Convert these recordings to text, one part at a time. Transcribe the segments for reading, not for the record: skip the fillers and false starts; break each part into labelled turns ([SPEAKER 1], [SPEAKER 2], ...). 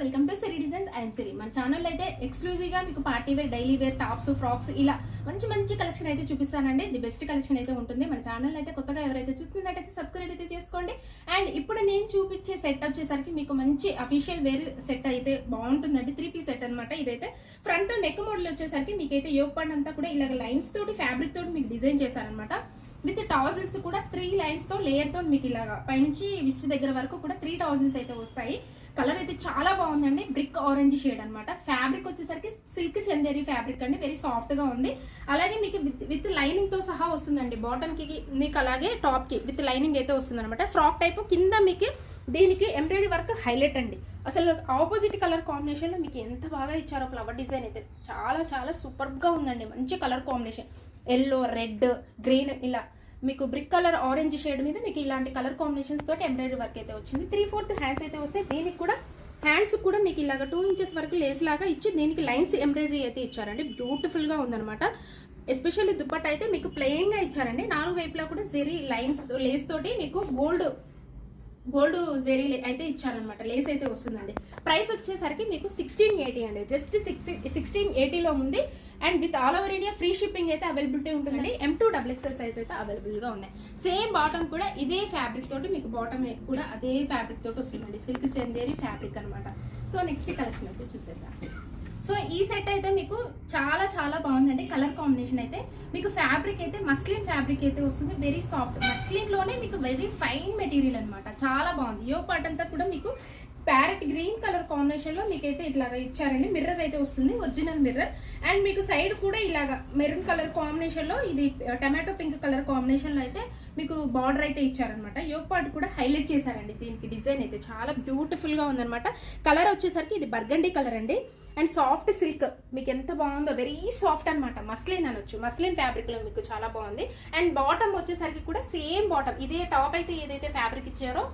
[SPEAKER 1] Welcome to Siri designs. I'm Siri. మన ఛానల్లో అయితే ఎక్స్క్లూజివ్గా మీకు party wear, daily wear, tops, frocks ఇలా మంచి కలెక్షన్ అయితే చూపిస్తానండి. ది బెస్ట్ కలెక్షన్ అయితే ఉంటుంది. మన ఛానల్ అయితే కొత్తగా ఎవరైతే చూస్తున్నట్టయితే సబ్స్క్రైబ్ అయితే చేసుకోండి. అండ్ ఇప్పుడు నేను చూపించే సెట్ వచ్చేసరికి మీకు మంచి అఫీషియల్ వేర్ సెట్ అయితే బాగుంటుందండి. 3 పీస్ సెట్ అనమాట. ఇదైతే ఫ్రంట్ నెక్ మోడల్ వచ్చేసరికి మీకైతే యోగ్ పార్ట్ అంతా కూడా ఇలాగ లైన్స్ తోటి ఫ్యాబ్రిక్ తోటి మీకు డిజైన్ చేశారనమాట. విత్ టాజిల్స్ కూడా 3 లైన్స్ తో లేయర్ తో మీకు ఇలాగా పైనుంచి విస్ట్ దగ్గర వరకు కూడా 3 టాజిల్స్ అయితే వస్తాయి. కలర్ అయితే చాలా బాగుందండి. బ్రిక్ ఆరెంజ్ షేడ్ అనమాట. ఫ్యాబ్రిక్ వచ్చేసరికి సిల్క్ చందేరి ఫ్యాబ్రిక్ అండి. వెరీ సాఫ్ట్ గా ఉంది. అలాగే మీకు విత్ లైనింగ్ తో సహా వస్తుందండి. బాటమ్ కి మీకు అలాగే టాప్ కి విత్ లైనింగ్ అయితే వస్తుంది అనమాట. ఫ్రాక్ టైప్ కింద మీకు దీనికి ఎంబ్రాయిడరీ వర్క్ హైలైట్ అండి. అసలు ఆపోజిట్ కలర్ కాంబినేషన్ లో మీకు ఎంత బాగా ఇచ్చారో ఫ్లవర్ డిజైన్ అయితే చాలా సూపర్ గా ఉందండి. మంచి colour combination yellow, red, green ఇలా మీకు బ్రిక్ కలర్ ఆరెంజ్ షేడ్ మీద మీకు ఇలాంటి కలర్ కాంబినేషన్స్ తోటి ఎంబ్రాయిడరీ వర్క్ అయితే వచ్చింది. 3/4 హ్యాండ్స్ అయితే వస్తాయి. దీనికి కూడా హ్యాండ్స్ కూడా మీకు ఇలాగ 2 ఇంచెస్ వరకు లేస్ లాగా ఇచ్చి దీనికి లైన్స్ ఎంబ్రాయిడరీ అయితే ఇచ్చారండి. బ్యూటిఫుల్ గా ఉందన్నమాట. ఎస్పెషల్లీ దుప్పట్ట అయితే మీకు ప్లెయిన్ గా ఇచ్చారండి. 4 వైపులా కూడా జెరీ లైన్స్ లేస్ తోటి మీకు గోల్డ్ జెరీ అయితే ఇచ్చారనమాట. లేస్ అయితే వస్తుందండి. ప్రైస్ వచ్చేసరికి మీకు 1680 అండి. జస్ట్ 1680లో ఉంది. And with all over India free shipping అయితే అవైలబిలిటీ ఉంటుందండి. M2 XXL సైజ్ అయితే అవైలబుల్ గా ఉన్నాయి. సేమ్ బాటమ్ కూడా ఇదే ఫ్యాబ్రిక్ తోటి మీకు బాటమ్ కూడా అదే ఫ్యాబ్రిక్ తోటి వస్తుందండి. సిల్క్ చందేరి ఫ్యాబ్రిక్ అనమాట. సో నెక్స్ట్ కలెక్షన్ అయితే చూసేద్దాం. సో ఈ సెట్ అయితే మీకు చాలా బాగుందండి. కలర్ కాంబినేషన్ అయితే మీకు ఫ్యాబ్రిక్ అయితే మస్లిన్ ఫ్యాబ్రిక్ అయితే వస్తుంది. వెరీ సాఫ్ట్ మస్లిన్ లోనే మీకు వెరీ ఫైన్ మెటీరియల్ అనమాట. చాలా బాగుంది. యోగ్ పార్ట్ అంతా కూడా మీకు ప్యారెట్ గ్రీన్ కలర్ కాంబినేషన్ లో మీకైతే ఇట్లాగా ఇచ్చారండి. మిర్రర్ అయితే వస్తుంది, ఒరిజినల్ మిర్రర్. అండ్ మీకు సైడ్ కూడా ఇలాగా మెరూన్ కలర్ కాంబినేషన్ లో ఇది టమాటో పింక్ కలర్ కాంబినేషన్ లో అయితే మీకు బార్డర్ అయితే ఇచ్చారనమాట. యోగ్ పార్ట్ కూడా హైలైట్ చేశారండి. దీనికి డిజైన్ అయితే చాలా బ్యూటిఫుల్ గా ఉందన్నమాట. కలర్ వచ్చేసరికి ఇది బర్గండీ కలర్ అండి. అండ్ సాఫ్ట్ సిల్క్ మీకు ఎంత బాగుందో, వెరీ సాఫ్ట్ అనమాట. మస్లిన్ అనొచ్చు. మస్లిన్ ఫ్యాబ్రిక్ లో మీకు చాలా బాగుంది. అండ్ బాటమ్ వచ్చేసరికి కూడా సేమ్ బాటమ్ ఇదే టాప్ అయితే ఏదైతే ఫ్యాబ్రిక్ ఇచ్చారో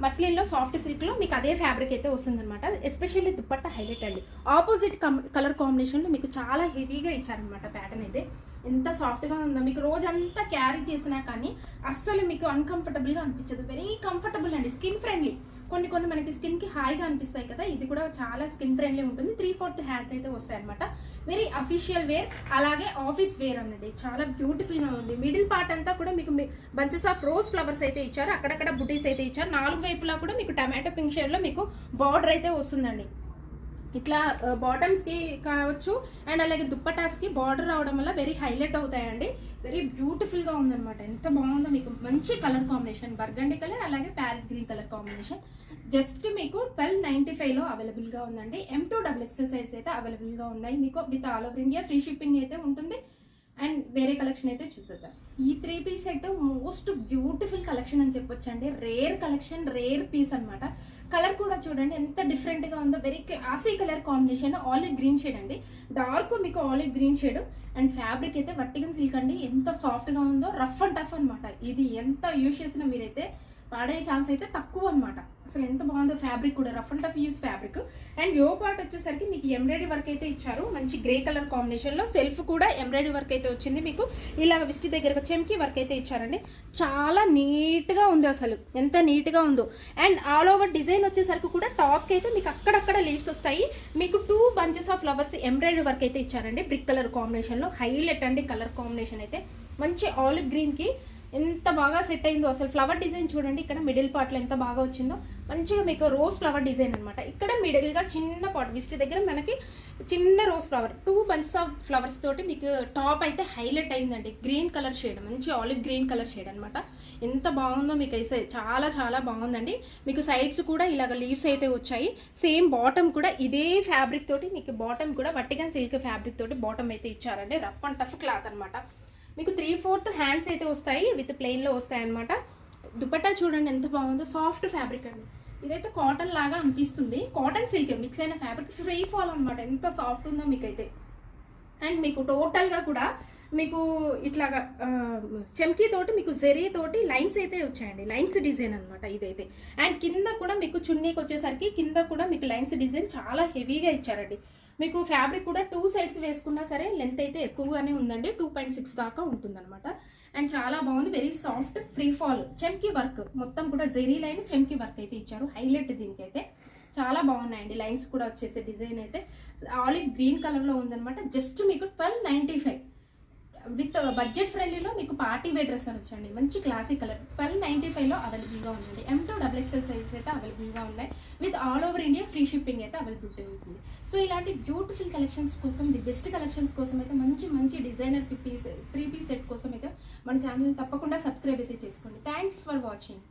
[SPEAKER 1] మస్లిన్ లో సాఫ్ట్ సిల్క్ లో మీకు అదే ఫ్యాబ్రిక్ అయితే వస్తుంది అనమాట. ఎస్పెషల్లీ దుప్పట్ట హైలైట్ అండి. ఆపోజిట్ కలర్ కాంబినేషన్ లో మీకు చాలా హెవీగా ఇచ్చారనమాట. ప్యాటర్న్ అయితే ఎంత సాఫ్ట్ గా ఉందో. మీకు రోజంతా క్యారీ చేసినా కానీ అస్సలు మీకు అన్కంఫర్టబుల్ గా అనిపించదు. వెరీ కంఫర్టబుల్ అండి. Skin friendly. కొన్ని మనకి స్కిన్ కి హాయిగా అనిపిస్తాయి కదా. ఇది కూడా చాలా స్కిన్ ఫ్రెండ్లీ ఉంటుంది. 3/4 హ్యాండ్స్ అయితే వస్తాయి అనమాట. వెరీ అఫీషియల్ వేర్, అలాగే ఆఫీస్ వేర్ అన్నది చాలా బ్యూటిఫుల్ గా ఉంది. మిడిల్ పార్ట్ అంతా కూడా మీకు బంచెస్ ఆఫ్ రోజ్ ఫ్లవర్స్ అయితే ఇచ్చారు. అక్కడక్కడ బుటీస్ అయితే ఇచ్చారు. 4 వైపులా కూడా మీకు టమాటో పింక్ షేడ్ లో మీకు బార్డర్ అయితే వస్తుందండి. ఇట్లా బాటమ్స్ కి కావచ్చు అండ్ అలాగే దుప్పటాస్ కి బార్డర్ రావడం వల్ల వెరీ హైలైట్ అవుతాయండి. వెరీ బ్యూటిఫుల్ గా ఉందన్నమాట. ఎంత బాగుందో. మీకు మంచి కలర్ కాంబినేషన్ బర్గండీ కలర్ అలాగే parrot green colour combination. Just మీకు 1295 లో అవైలబుల్ గా ఉందండి. M2 XXL సైజ్ అయితే అవైలబుల్ గా ఉన్నాయి. మీకు with all over India free shipping అయితే ఉంటుంది. అండ్ వేరే కలెక్షన్ అయితే చూసేద్దాం. ఈ 3 piece set most beautiful collection అని చెప్పొచ్చండి. రేర్ కలెక్షన్, రేర్ పీస్ అనమాట. కలర్ కూడా చూడండి ఎంత డిఫరెంట్ గా ఉందో. Very classy colour combination. Olive green shade అండి. డార్క్ మీకు olive green shade. And fabric అయితే వర్టికల్ సిల్క్ అండి. ఎంత సాఫ్ట్ గా ఉందో. రఫ్ అండ్ టఫ్ అనమాట. ఇది ఎంత యూజ్ చేసినా మీరైతే పాడే ఛాన్స్ అయితే తక్కువ అనమాట. అసలు ఎంత బాగుందో. ఫ్యాబ్రిక్ కూడా rough and tough use fabric. And యో పార్ట్ వచ్చేసరికి మీకు ఎంబ్రాయిడరీ వర్క్ అయితే ఇచ్చారు. మంచి గ్రే కలర్ కాంబినేషన్ లో సెల్ఫ్ కూడా ఎంబ్రాయిడరీ వర్క్ అయితే వచ్చింది. మీకు ఇలాగ విస్టి దగ్గర చెమ్కి వర్క్ అయితే ఇచ్చారండి. చాలా నీట్ గా ఉంది. అసలు ఎంత నీట్ గా ఉందో. అండ్ ఆల్ ఓవర్ డిజైన్ వచ్చేసరికి కూడా టాప్ కి అయితే మీకు అక్కడక్కడ లీవ్స్ వస్తాయి. మీకు 2 bunches of flowers embroidery work అయితే ఇచ్చారండి. బ్రిక్ కలర్ కాంబినేషన్ లో హైలైట్ అండి. కలర్ కాంబినేషన్ అయితే మంచి ఆలివ్ గ్రీన్ కి ఎంత బాగా సెట్ అయిందో. అసలు ఫ్లవర్ డిజైన్ చూడండి. ఇక్కడ మిడిల్ పార్ట్ లో ఎంత బాగా వచ్చిందో. మంచిగా మీకు రోజ్ ఫ్లవర్ డిజైన్ అనమాట. ఇక్కడ మిడిల్ గా చిన్న పాట్ విస్ట్ దగ్గర మనకి చిన్న rose flower 2 bunches of flowers తోటి మీకు టాప్ అయితే హైలైట్ అయిందండి. గ్రీన్ కలర్ షేడ్, మంచి ఆలివ్ గ్రీన్ కలర్ షేడ్ అనమాట. ఎంత బాగుందో. మీకు అయితే చాలా బాగుందండి. మీకు సైడ్స్ కూడా ఇలాగ లీవ్స్ అయితే వచ్చాయి. సేమ్ బాటమ్ కూడా ఇదే ఫ్యాబ్రిక్ తోటి మీకు బాటమ్ కూడా వర్టికల్ సిల్క్ ఫ్యాబ్రిక్ తోటి బాటమ్ అయితే ఇచ్చారండి. రఫ్ అండ్ టఫ్ క్లాత్ అనమాట. మీకు 3/4 హ్యాండ్స్ అయితే వస్తాయి. విత్ ప్లెయిన్ లో వస్తాయి అనమాట. దుపట్టా చూడండి ఎంత బాగుందో. సాఫ్ట్ ఫ్యాబ్రిక్ అండి. ఇదైతే కాటన్ లాగా అనిపిస్తుంది. కాటన్ సిల్క్ మిక్స్ అయిన ఫ్యాబ్రిక్. ఫ్రీ ఫాల్ అనమాట. ఎంత సాఫ్ట్ ఉందో మీకైతే. అండ్ మీకు టోటల్ గా కూడా మీకు ఇట్లాగా చెమ్కీ తోటి మీకు జెరీ తోటి లైన్స్ అయితే వచ్చాయండి. లైన్స్ డిజైన్ అనమాట ఇదైతే. అండ్ కింద కూడా మీకు చున్నీకి వచ్చేసరికి కింద కూడా మీకు లైన్స్ డిజైన్ చాలా హెవీగా ఇచ్చారండి. మీకు ఫ్యాబ్రిక్ కూడా 2 సైడ్స్ వేసుకున్నా సరే లెంత్ అయితే ఎక్కువగానే ఉందండి. 2.6 దాకా ఉంటుందన్నమాట. అండ్ చాలా బాగుంది. Very soft free fall chamki work మొత్తం కూడా జెరీ లైన్ చెమ్కీ వర్క్ అయితే ఇచ్చారు. హైలైట్ దీనికైతే చాలా బాగున్నాయండి. లైన్స్ కూడా వచ్చేసే డిజైన్ అయితే ఆలివ్ గ్రీన్ కలర్లో ఉందనమాట. జస్ట్ మీకు 1295 విత్ బడ్జెట్ ఫ్రెండ్లీలో మీకు పార్టీ వేర్ డ్రెస్ అనొచ్చండి. మంచి క్లాసిక్ కలర్ 1295లో అవైలబుల్గా ఉందండి. M2 XXL సైజెస్ అయితే అవైలబుల్గా ఉన్నాయి. With all over India free shipping అయితే అవైలబిలిటీ ఉంటుంది. సో ఇలాంటి బ్యూటిఫుల్ కలెక్షన్స్ కోసం, ది బెస్ట్ కలెక్షన్స్ కోసం అయితే మంచి డిజైనర్ 3 పీస్ సెట్ కోసం అయితే మన ఛానల్ తప్పకుండా సబ్స్క్రైబ్ అయితే చేసుకోండి. Thanks for watching.